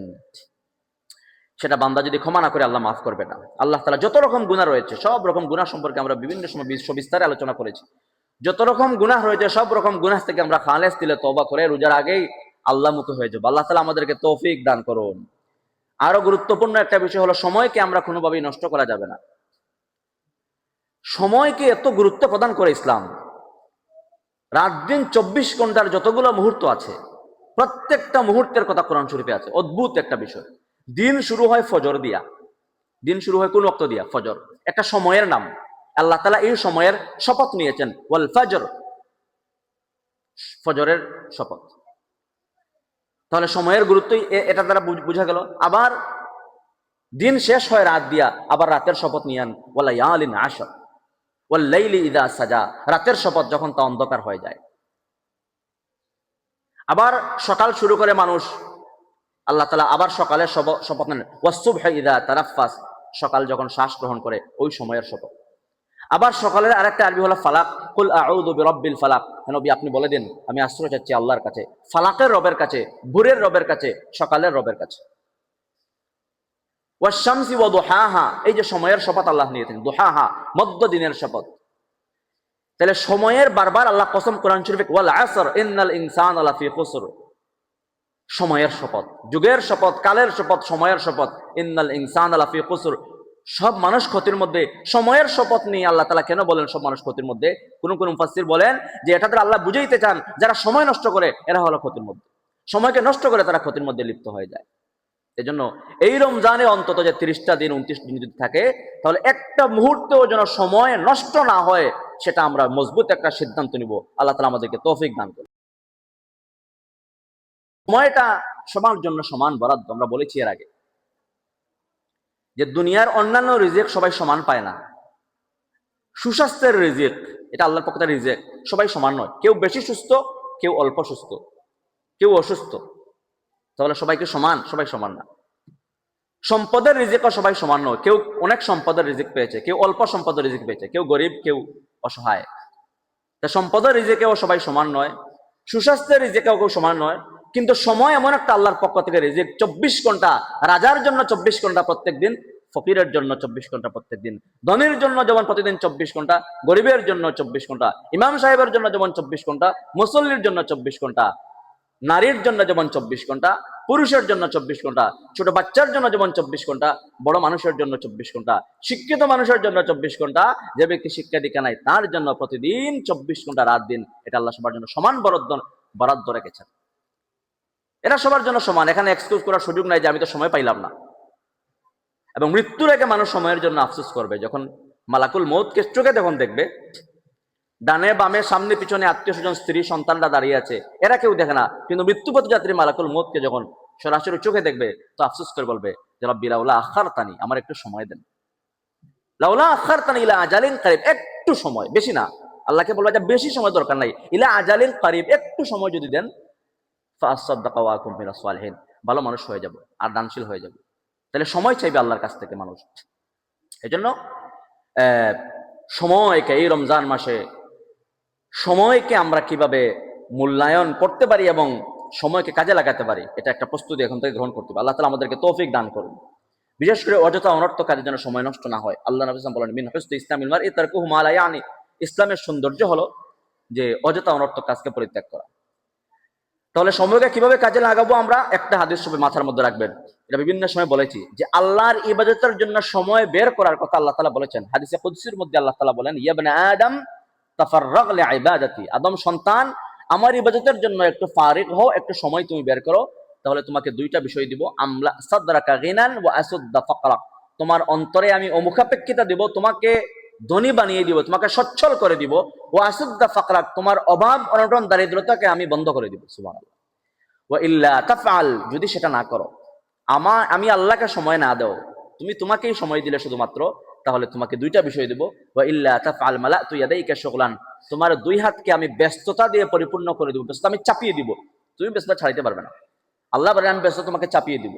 সেটা বান্দা যদি ক্ষমা না করে, আল্লাহ মাফ করবে না। আল্লাহ তাআলা যত রকম গুনাহ রয়েছে, সব রকম গুনাহ সম্পর্কে আমরা বিভিন্ন সময় বিস্তারে আলোচনা করেছি। যত রকম গুনাহ রয়েছে, সব রকম গুনাহ থেকে আমরা খালেস দিলে, তওবা করে রোজার আগেই আল্লাহ মুখী হয়ে যাব। আল্লাহ তাআলা আমাদেরকে তৌফিক দান করুন। আরো গুরুত্বপূর্ণ একটা বিষয় হলো, সময়কে আমরা কোনোভাবেই নষ্ট করা যাবে না। সময়কে এত গুরুত্ব প্রদান করে ইসলাম। রাত দিন 24 ঘন্টার যতগুলো মুহূর্ত আছে, প্রত্যেকটা মুহূর্তের কথা কোরআন শরীফে আছে। অদ্ভুত একটা বিষয়, দিন শুরু হয় ফজর দিয়া। দিন শুরু হয় কোন ওয়াক্ত দিয়া? ফজর, একটা সময়ের নাম। আল্লাহ তাআলা এই সময়ের শপথ নিয়েছেন, ওয়াল ফজর, ফজরের শপথ। তাহলে সময়ের গুরুত্ব এটা দ্বারা বোঝা গেল। আবার দিন শেষ হয় রাত দিয়া, আবার রাতের শপথ নিয়ান, ওয়ালা ইয়ালিন আশর ওয়াল লাইলি ইদা সাজা, রাতের শপথ যখন তা অন্ধকার হয়ে যায়। আবার সকাল শুরু করে মানুষ, আল্লাহ তাআলা আবার সকালের শপথ নেন, ওয়াসসুবহি ইদা তারাফাস, সকাল যখন শ্বাস গ্রহণ করে ওই সময়ের শপথ। আবার সকালের আরেকটা আরবি হলো ফালাক, কুল আউযু বিরাব্বিল ফালাক, নবী আপনি বলে দিন আমি আশ্রয় চাচ্ছি আল্লাহর কাছে, ফালাকের রবের কাছে, ভোরের রবের কাছে, সকালের রবের কাছে। ওয়াশ-শামসি ওয়া দুহাহা, এই যে সময়ের শপথ আল্লাহ নিয়েছেন, দুহাহা মধ্য দিনের শপথ। তাহলে সময়ের বারবার আল্লাহ কসম কোরআন শরীফে, ওয়াল আসর ইন্নাল ইনসানা লাফি খুসর, সময়ের শপথ, যুগের শপথ, কালের শপথ, সময়ের শপথ, ইন্নাল ইনসানা লাফি খুসর, সব মানুষ ক্ষতির মধ্যে। সময়ের শপথ নিয়ে আল্লাহ তাআলা কেন বলেন সব মানুষ ক্ষতির মধ্যে? কোন কোন মুফাসসির বলেন যে এটা দ্বারা আল্লাহ বুঝাইতে চান যারা সময় নষ্ট করে এরা হলো ক্ষতির মধ্যে, সময়কে নষ্ট করে তারা ক্ষতির মধ্যে লিপ্ত হয়ে যায়। এজন্য এই রমজানে অন্তত যে 30টা দিন 29 দিন যদি থাকে, তাহলে একটা মুহূর্তেও যেন সময় নষ্ট না হয়, সেটা আমরা মজবুত একটা সিদ্ধান্ত নিব। আল্লাহ তাআলা আমাদেরকে তৌফিক দান করুন। সময়টা সবার জন্য সমান বরাদ্দ। আমরা বলেছি এর আগে যে দুনিয়ার অন্যান্য রিজিক সবাই সমান পায় না। সুস্বাস্থ্যের রিজিক, এটা আল্লাহর পক্ষ থেকে রিজিক, সবাই সমান নয়। কেউ বেশি সুস্থ, কেউ অল্প সুস্থ, কেউ অসুস্থ, তাহলে সবাইকে সমান? সবাই সমান না। সম্পদের রিজিকও সবাই সমান নয়। কেউ অনেক সম্পদের রিজিক পেয়েছে, কেউ অল্প সম্পদের রিজিক পেয়েছে, কেউ গরিব, কেউ অসহায়। তা সম্পদের রিজিকেও সবাই সমান নয়, সুস্বাস্থ্যের রিজিকেও কেউ সমান নয়। কিন্তু সময় এমন একটা আল্লাহর পক্ষ থেকে রিজিক, 24 ঘন্টা, রাজার জন্য 24 ঘন্টা প্রত্যেক দিন, ফকিরের জন্য 24 ঘন্টা প্রত্যেক দিন, ধনীর জন্য যেমন প্রতিদিন 24 ঘন্টা, গরিবের জন্য 24 ঘন্টা, ইমাম সাহেবের জন্য যেমন 24 ঘন্টা, মুসল্লির জন্য 24 ঘন্টা, নারীর জন্য যেমন 24 ঘন্টা, পুরুষের জন্য 24 ঘন্টা, ছোট বাচ্চার জন্য যেমন 24 ঘন্টা, বড় মানুষের জন্য 24 ঘন্টা, শিক্ষিত মানুষের জন্য 24 ঘন্টা, যে ব্যক্তি শিক্ষা দীক্ষা নাই তার জন্য প্রতিদিন 24 ঘন্টা রাত দিন। এটা আল্লাহ সবার জন্য সমান বরাদ্দ রেখেছেন। এটা সবার জন্য সমান, এখানে এক্সকিউজ করার সুযোগ নাই যে আমি তো সময় পাইলাম না। এবং মৃত্যুর আগে মানুষ সময়ের জন্য আফসোস করবে, যখন মালাকুল মউতকে চোখে তখন দেখবে, ডানে বামে সামনে পিছনে আত্মীয় স্বজন স্ত্রী সন্তানরা দাঁড়িয়ে আছে, এরা কেউ দেখে না, কিন্তু মৃত্যুপথ যাত্রী মালাকুল মউতকে যখন সরাসরি চোখে দেখবে তো আফসোস করে বলবে যে রব্বি লাউলা আখারতানি, আমার একটু সময় দেন, লাউলা আখারতানি ইলা আজালিন কারিব, একটু সময়, বেশি না। আল্লাহকে বলবে যে বেশি সময় দরকার নাই, ইলা আজালিন কারিব, একটু সময় যদি দেন, ফাআসাদদাকা ওয়া আকুম মিনাস সালিহিন, ভালো মানুষ হয়ে যাব আর দানশীল হয়ে যাব। তাহলে সময় চাইবে আল্লাহর কাছ থেকে মানুষ। এজন্য সময়কে, এই রমজান মাসে সময়কে আমরা কিভাবে মূল্যায়ন করতে পারি এবং সময়কে কাজে লাগাতে পারি, এটা একটা প্রস্তুতি এখন থেকে গ্রহণ করতে হবে। আল্লাহ তাআলা আমাদেরকে তৌফিক দান করুন। বিশেষ করে অযথা অনর্থক কাজে যেন সময় নষ্ট না হয়। আল্লাহ নবী সাল্লাল্লাহু আলাইহি ওয়াসাল্লাম বলেন, মিন হুসনি ইসলামিল মারই তারকুহু মা লা ইয়ানি, ইসলামের সৌন্দর্য হলো যে অযথা অনর্থক কাজকে পরিত্যাগ করা। তাহলে সময়কে কিভাবে কাজে লাগাবো, আমরা একটা হাদিস সবাই মাথার মধ্যে রাখবেন, এটা বিভিন্ন সময় বলেছি যে আল্লাহর ইবাদতের জন্য সময় বের করার কথা আল্লাহ তাআলা বলেছেন। হাদিসে কুদসির মধ্যে আল্লাহ তাআলা বলেন, ইয়া ইবনে আদম তাফাররাগ লিইবাদাতি, আদম সন্তান আমার ইবাদতের জন্য একটু ফারিগ হও, একটু সময় তুমি বের করো, তাহলে তোমাকে দুইটা বিষয় দিব, আমলা সাদরাকা গিনান ওয়া আসুদ্দা ফাকরা, তোমার অন্তরে আমি অমুখাপেক্ষিতা দিব, তোমাকে ধনী বানিয়ে দিব, তোমাকে সচ্ছল করে দিব, ওয়া আসুদ্দা ফাকরা, তোমার অভাব অনটন দারিদ্রতাকে আমি বন্ধ করে দিব। সুবহানাল্লাহ। ওয়া ইল্লা তাফআল, যদি সেটা না করো, আমি আল্লাহকে সময় না দাও, তুমি তোমাকেই সময় দিলে শুধুমাত্র, তাহলে তোমাকে দুইটা বিষয় দেব, ওয়া ইল্লা তাফআল মালাতু ইয়াদাইকা শুগলান, তোমার দুই হাতকে আমি ব্যস্ততা দিয়ে পরিপূর্ণ করে দেব, ব্যস্ততা আমি চাপিয়ে দিব, তুমি ব্যস্ততা ছাড়াইতে পারবে না। আল্লাহ বলেন আমি ব্যস্ততা তোমাকে চাপিয়ে দিব।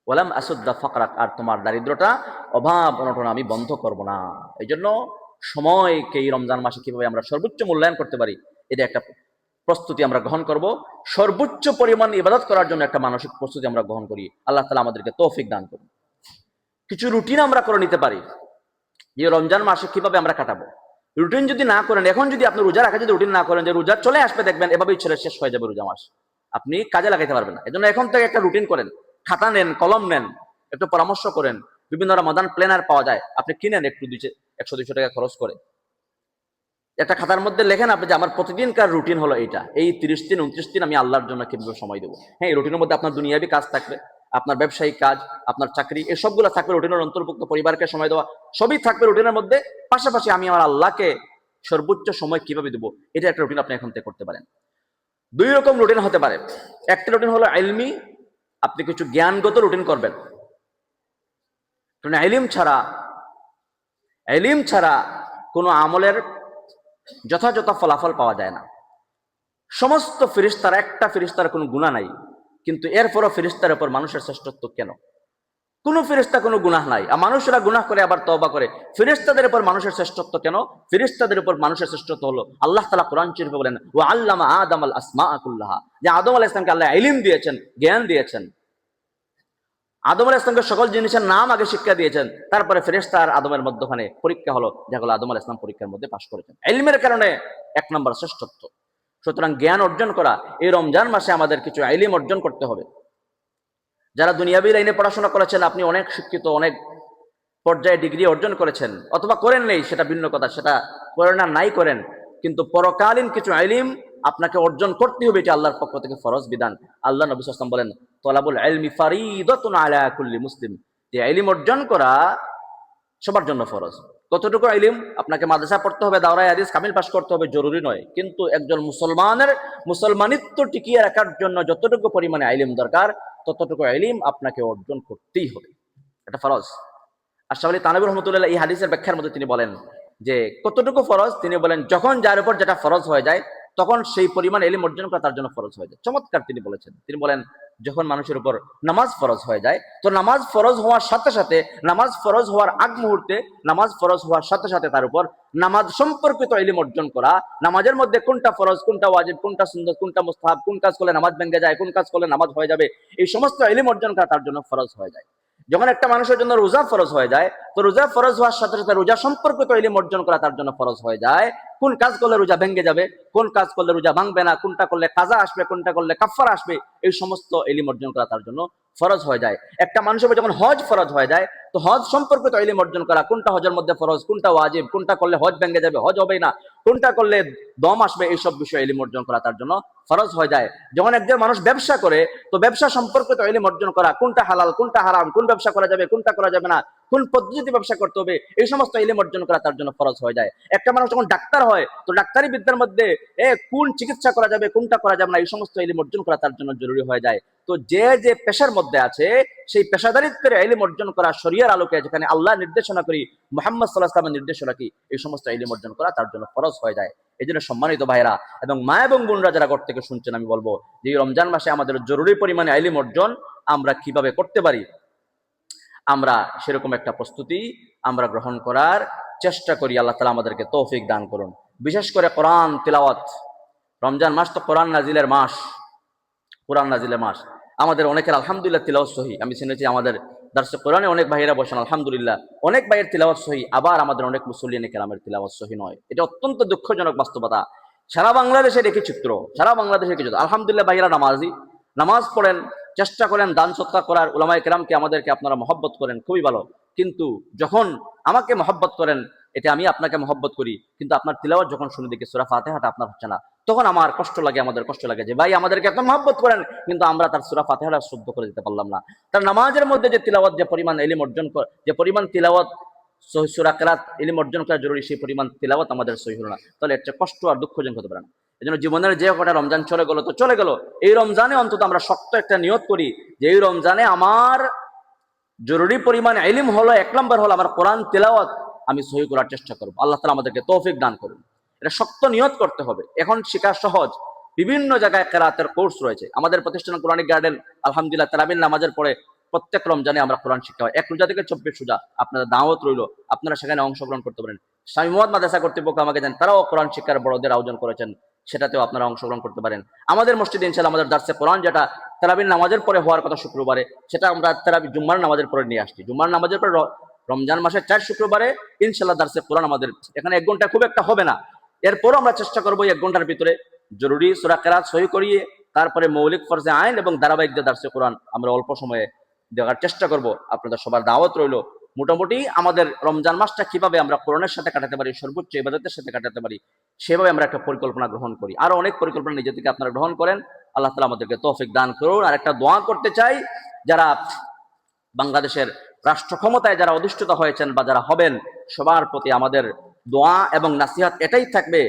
ওয়ালাম আসুদ্দা ফাকরাক, আর তোমার দারিদ্রতা অভাব অনটন আমি বন্ধ করব না। এই জন্য সময়কে এই রমজান মাসে কিভাবে আমরা সর্বোচ্চ মূল্যায়ন করতে পারি, এটা একটা প্রস্তুতি আমরা গ্রহণ করব। সর্বোচ্চ পরিমাণ ইবাদত করার জন্য একটা মানসিক প্রস্তুতি আমরা গ্রহণ করি। আল্লাহ তাআলা আমাদেরকে তৌফিক দান করুন। কিছু রুটিন আমরা করে নিতে পারি যে রমজান মাসে কিভাবে আমরা কাটাবো। রুটিন যদি না করেন, এখন যদি আপনি রোজা রাখা যদি রুটিন না করেন, যে রোজা চলে আসবে দেখবেন এভাবেই ছেড়ে শেষ হয়ে যাবে রোজা মাস, আপনি কাজে লাগাইতে পারবেন না। এজন্য এখন থেকে একটা রুটিন করেন, খাতা নেন, কলম নেন, একটু পরামর্শ করেন, বিভিন্ন রমাদান প্ল্যানার পাওয়া যায়, আপনি কিনেন একটু 100-200 টাকা খরচ করে, একটা খাতার মধ্যে লেখেন আপনি যে আমার প্রতিদিনকার রুটিন হলো এইটা, এই 30 দিন 29 দিন আমি আল্লাহর জন্য কিভাবে সময় দেবো। হ্যাঁ, এই রুটিনের মধ্যে আপনার দুনিয়াবি কাজ থাকবে, আপনার ব্যবসায়িক কাজ, আপনার চাকরি, এই সবগুলো থাকবে রুটিনের অন্তর্ভুক্ত, পরিবারকে সময় দেওয়া সবই থাকবে রুটিনের মধ্যে। পাশাপাশি আমি আমার আল্লাহকে সর্বোচ্চ সময় কিভাবে দেবো, এটা একটা রুটিন আপনি এখন থেকে করতে পারেন। দুই রকম রুটিন হতে পারে। একটা রুটিন হলো ইলমি, আপনি কিছু জ্ঞানগত রুটিন করবেন, কারণ ইলম ছাড়া কোনো আমলের যথাযথ ফলাফল পাওয়া যায় না। সমস্ত ফেরেশতার, একটা ফেরেশতার কোনো গুনাহ নাই, কিন্তু এরপরও ফেরেশতার উপর মানুষের শ্রেষ্ঠত্ব কেন? কোন ফেরেশতা কোনো গুনাহ নাই, আর মানুষরা গুনাহ করে আবার তওবা করে। ফেরেশতাদের উপর মানুষের শ্রেষ্ঠত্ব কেন? ফেরেশতাদের উপর মানুষের শ্রেষ্ঠত্ব হলো আল্লাহ তাআলা কোরআন শরীফে বলেন, ওয়া আল্লামা আদম আল আসমাআ কুল্লাহা, যে আদম আলাইহিস সালামকে আল্লাহ ইলম দিয়েছেন, জ্ঞান দিয়েছেন। আদম আলাইহিস সালামকে সকল জিনিসের নাম আগে শিক্ষা দিয়েছেন, তারপরে ফেরেশতা আর আদমের মধ্যখানে পরীক্ষা হলো, যেগুলো আদম আলাইহিস সালাম পরীক্ষার মধ্যে পাশ করেছেন। ইলমের কারণে এক নম্বর শ্রেষ্ঠত্ব। সুতরাং জ্ঞান অর্জন করা, এই রমজান মাসে আমাদের কিছু ইলম অর্জন করতে হবে। যারা দুনিয়াবী লাইনে পড়াশোনা করেছেন, আপনি অনেক শিক্ষিত, অনেক পর্যায়ে ডিগ্রি অর্জন করেছেন, অথবা করেন নেই, সেটা ভিন্ন কথা, সেটা করেন আর নাই করেন, কিন্তু পরকালীন কিছু ইলম আপনাকে অর্জন করতে হবে, এটা আল্লাহর পক্ষ থেকে ফরজ বিধান। আল্লাহ নবী সাল্লাল্লাহু আলাইহি ওয়াসাল্লাম বলেন, তলাবুল ইলমি ফারিদাতুন আলা কুল্লি মুসলিম, যে ইলম অর্জন করা সবার জন্য ফরজ। কতটুকু ইলম? আপনাকে মাদ্রাসা পড়তে হবে, দাওরায়ে হাদিস কামিল পাশ করতে হবে, জরুরি নয়, কিন্তু একজন মুসলমানের মুসলমানিত্ব টিকিয়ে রাখার জন্য যতটুকু পরিমাণে ইলম দরকার, ততটুকু ইলম আপনাকে অর্জন করতেই হবে, এটা ফরজ। আশরাফ আলী থানভী রাহমাতুল্লাহ এই হাদিসের ব্যাখ্যার মধ্যে তিনি বলেন যে কতটুকু ফরজ, তিনি বলেন যখন যার উপর যেটা ফরজ হয়ে যায়, তখন সেই পরিমাণ ইলম অর্জন করা তার জন্য ফরজ হয়ে যায়। চমৎকার তিনি বলেছেন, তিনি বলেন যখন মানুষের উপর নামাজ ফরজ হয়ে যায়, তো নামাজ ফরজ হওয়ার সাথে সাথে, নামাজ ফরজ হওয়ার আগ মুহূর্তে, নামাজ ফরজ হওয়ার সাথে সাথে তার উপর নামাজ সম্পর্কিত ইলম অর্জন করা, নামাজের মধ্যে কোনটা ফরজ, কোনটা ওয়াজিব, কোনটা সুন্নাত, কোনটা মুস্তাহাব, কোন কাজ করলে নামাজ ভেঙে যায়, কোন কাজ করলে নামাজ হয়ে যাবে, এই সমস্ত ইলম অর্জন করা তার জন্য ফরজ হয়ে যায়। যখন একটা মানুষের জন্য রোজা ফরজ হয়ে যায়, তো রোজা ফরজ হওয়ার সাথে সাথে রোজা সম্পর্কিত ইলম অর্জন করা তার জন্য ফরজ হয়ে যায়। কোন কাজ করলে রোজা ভেঙে যাবে, কোন কাজ করলে রোজা ভাঙবে না, কোনটা করলে কাজা আসবে, কোনটা করলে কাফারা আসবে, এই সমস্ত ইলম অর্জন করা তার জন্য ফরজ হয়ে যায়। একটা মানুষের উপর যখন হজ ফরজ হয়ে যায়, তো হজ সম্পর্কিত ইলম অর্জন করা, কোনটা হজের মধ্যে ফরজ, কোনটা ওয়াজিব, কোনটা করলে হজ ভেঙে যাবে, হজ হবে না, কোনটা করলে দম আসবে, এইসব বিষয়ে ইলম অর্জন করা তার জন্য ফরজ হয়ে যায়। যখন একজন মানুষ ব্যবসা করে, তো ব্যবসা সম্পর্কিত ইলম অর্জন করা, কোনটা হালাল, কোনটা হারাম, কোন ব্যবসা করা যাবে, কোনটা করা যাবে না, কোন পদ্ধতিতে ব্যবসা করতে হবে, এই সমস্ত ইলম অর্জন করা তার জন্য ফরজ হয়ে যায়। একটা মানুষ যখন ডাক্তার হয়, তো ডাক্তারি বিদ্যার মধ্যে কোন চিকিৎসা করা যাবে, কোনটা করা যাবে না, এই সমস্ত ইলম অর্জন করা তার জন্য জরুরি হয়ে যায়। তো যে যে পেশার মধ্যে আছে, সেই পেশাদারিত্বের ইলম অর্জন করা, শরিয়ার আলোকে যেখানে আল্লাহ নির্দেশনা করি, মুহাম্মদ সাল্লাল্লাহু আলাইহি ওয়াসাল্লামের নির্দেশনা কি, এই সমস্ত ইলম অর্জন করা তার জন্য ফরজ হয়ে যায়। এই জন্য সম্মানিত ভাইরা এবং মা এবং বোনরা যারা ঘর থেকে শুনছেন, আমি বলবো যে এই রমজান মাসে আমাদের জরুরি পরিমাণে ইলম অর্জন আমরা কিভাবে করতে পারি, আমরা সেরকম একটা প্রস্তুতি আমরা গ্রহণ করার চেষ্টা করি। আল্লাহ তাআলা আমাদেরকে তৌফিক দান করুন। বিশেষ করে কোরআন তিলাওয়াত, রমজান মাস তো কোরআন নাজিলের মাস, কোরআন নাজিলের মাস। আমাদের অনেকের আলহামদুলিল্লাহ তিলাওয়াত সহি, আমি শুনেছি আমাদের দারসে কোরআনে অনেক ভাইয়েরা বসেন, আলহামদুলিল্লাহ অনেক ভাইয়ের তিলাওয়াত সহি, আবার আমাদের অনেক মুসল্লিনে কেরামের তিলাওয়াত সহি নয়। এটা অত্যন্ত দুঃখজনক বাস্তবতা। সারা বাংলাদেশের একই চিত্র, সারা বাংলাদেশের একই চিত্র। আলহামদুলিল্লাহ ভাইয়েরা নামাজি, নামাজ পড়েন, চেষ্টা করেন দান সৎকার করার, উলামায়ে কেরামকে আমাদেরকে আপনারা মহব্বত করেন, খুবই ভালো। কিন্তু যখন আমাকে মহব্বত করেন, এটা আমি আপনাকে মহব্বত করি, কিন্তু আপনার তিলাওয়াত যখন শুনে দেখি সূরা ফাতিহাটা আপনার হচ্ছে না, তখন আমার কষ্ট লাগে, আমাদের কষ্ট লাগে যে ভাই আমাদেরকে এত মহব্বত করেন, কিন্তু আমরা তার সূরা ফাতিহাটা শুদ্ধ করে দিতে পারলাম না। তার নামাজের মধ্যে যে তিলাওয়াত, যে পরিমাণ ইলম অর্জন করে, যে পরিমাণ তিলাওয়াত সূরা কিরাত ইলম অর্জন করা জরুরি, সেই পরিমাণ তিলাওয়াত আমাদের সহি হলো না, তাহলে এর চেয়ে কষ্ট আর দুঃখজনক হতে পারে না। এই জন্য জীবনের যে কটা রমজান চলে গেল তো চলে গেল, এই রমজানে অন্তত আমরা শক্ত একটা নিয়ত করি যে এই রমজানে আমার জরুরি পরিমাণ ইলম হলো, এক নম্বর হলো আমার কোরআন তিলাওয়াত আমি সহি করার চেষ্টা করব। আল্লাহ তাআলা আমাদেরকে তৌফিক দান করুন। এটা শক্ত নিয়ত করতে হবে। এখন শেখা সহজ, বিভিন্ন জায়গায় কেরাতের কোর্স রয়েছে। আমাদের প্রতিষ্ঠান কোরআনিক গার্ডেন আলহামদুলিল্লাহ তারাবির নামাজের পরে প্রত্যেক রমজানে আমরা কোরআন শিক্ষা হয়, 1 রোজা থেকে 24 রোজা। আপনাদের দাওয়াত রইল, আপনারা সেখানে অংশগ্রহণ করতে পারেন। স্বামী মুহাম্মদ মাদ্রাসা কর্তৃপক্ষ আমাকে জানেন, তারাও কোরআন শিক্ষার বড়দের আয়োজন করেছেন, সেটাতেও আপনারা অংশগ্রহণ করতে পারেন। আমাদের মসজিদে ইনশাআল্লাহ আমাদের দারসে কোরআন যেটা তারাবির নামাজের পরে হওয়ার কথা শুক্রবারে, সেটা আমরা তারাবি জুম্মার নামাজের পরে নিয়ে আসছি। জুম্মার নামাজের পরে রমজান মাসের 4 শুক্রবারে ইনশাআল্লাহ দারসে কোরআন আমাদের এখানে 1 ঘন্টা খুব একটা হবে না, এরপরও আমরা চেষ্টা করবো 1 ঘন্টার ভিতরে জরুরি সূরা কিরাত সহি করিয়ে, তারপরে মৌলিক ফরজে আইন এবং ধারাবাহিক যে দারসে কোরআন আমরা অল্প সময়ে দেওয়ার চেষ্টা করব। আপনাদের সবার দাওয়াত রইল। মোটামুটি আমাদের রমজান মাসটা কিভাবে আমরা কোরআনের সাথে কাটাতে পারি, সর্বোচ্চ ইবাদতের সাথে কাটাতে পারি, সেভাবে আমরা একটা পরিকল্পনা গ্রহণ করি। আরো অনেক পরিকল্পনা নিজে থেকে আপনারা গ্রহণ করেন। আল্লাহ তাআলা আমাদেরকে তৌফিক দান করুন। আর একটা দোয়া করতে চাই, যারা বাংলাদেশের রাষ্ট্র ক্ষমতায় যারা অধিষ্ঠিত হয়েছেন বা যারা হবেন, সবার প্রতি আমাদের দোয়া এবং নাসিহাত এটাই থাকবে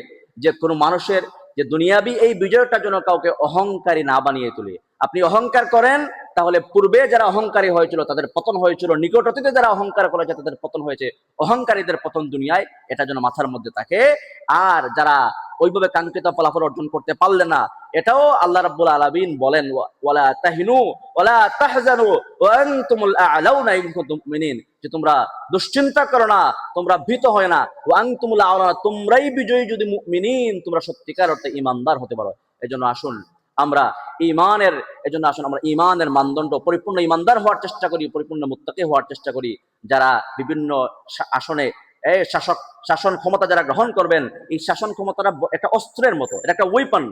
যে কোনো মানুষের যে দুনিয়াবি এই বিজয়টা যেন কাউকে অহংকারী না বানিয়ে তোলে। আপনি অহংকার করেন, তাহলে পূর্বে যারা অহংকারী হয়েছিল তাদের পতন হয়েছিল, নিকট অতীতে যারা অহংকার করেছে তাদের পতন হয়েছে। অহংকারীদের পতন দুনিয়ায়, এটা যেন মাথার মধ্যে থাকে। আর যারা ওইভাবে কাঙ্ক্ষিত ফলাফল অর্জন করতে পারলে না, এটাও আল্লাহ রাব্বুল আলামিন বলেন, ওয়ালা তাহিনু ওয়ালা তাহজানু ওয়া আনতুমুল আ'লাউনা ইন কুনতুম মুমিনিন, যে তোমরা দুশ্চিন্তা করো না, তোমরা ভীত হয় না, ওয়া আনতুমুল আ'লাউনা, তোমরাই বিজয়ী যদি মুমিনিন, তোমরা সত্যিকার অর্থে ঈমানদার হতে পারো। এজন্য আসুন আমরা ঈমানের মানদণ্ড পরিপূর্ণ ঈমানদার হওয়ার চেষ্টা করি, পরিপূর্ণ মুত্তাকি হওয়ার চেষ্টা করি। যারা বিভিন্ন আসনে শাসন ক্ষমতা যারা গ্রহণ করবেন, এই শাসন ক্ষমতাটা একটা অস্ত্রের মতো, এটা একটা ওয়েপন।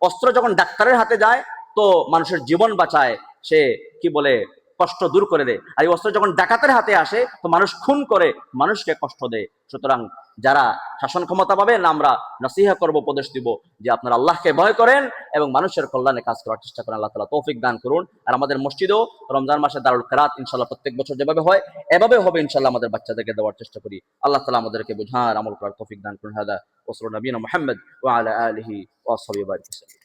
অস্ত্র যখন ডাক্তারের হাতে যায় তো মানুষের জীবন বাঁচায়, সে কি বলে কষ্ট দূর করে দেয়। আর এই অস্ত্র যখন ডাকাতের হাতে আসে তো মানুষ খুন করে, মানুষকে কষ্ট দেয়। সুতরাং যারা শাসন ক্ষমতা পাবেন, আমরা নসিহা করব, উপদেশ দিব যে আপনারা আল্লাহকে ভয় করেন এবং মানুষের কল্যাণে কাজ করার চেষ্টা করেন। আল্লাহ তাআলা তৌফিক দান করুন। আর আমাদের মসজিদেও রমজান মাসে দারুল কিরাত ইনশাআল্লাহ প্রত্যেক বছর যেভাবে হয় এভাবে হবে ইনশাআল্লাহ, আমাদের বাচ্চাদেরকে দেওয়ার চেষ্টা করি। আল্লাহ তাআলা আমাদেরকে বুঝার আমল করার তৌফিক দান করুন। হাদা ওয়া সাল্লাল্লাহু নবিয়িনা মুহাম্মদ ওয়া আলা আলিহি ওয়া সাহবিহি ওয়া সাল্লাম।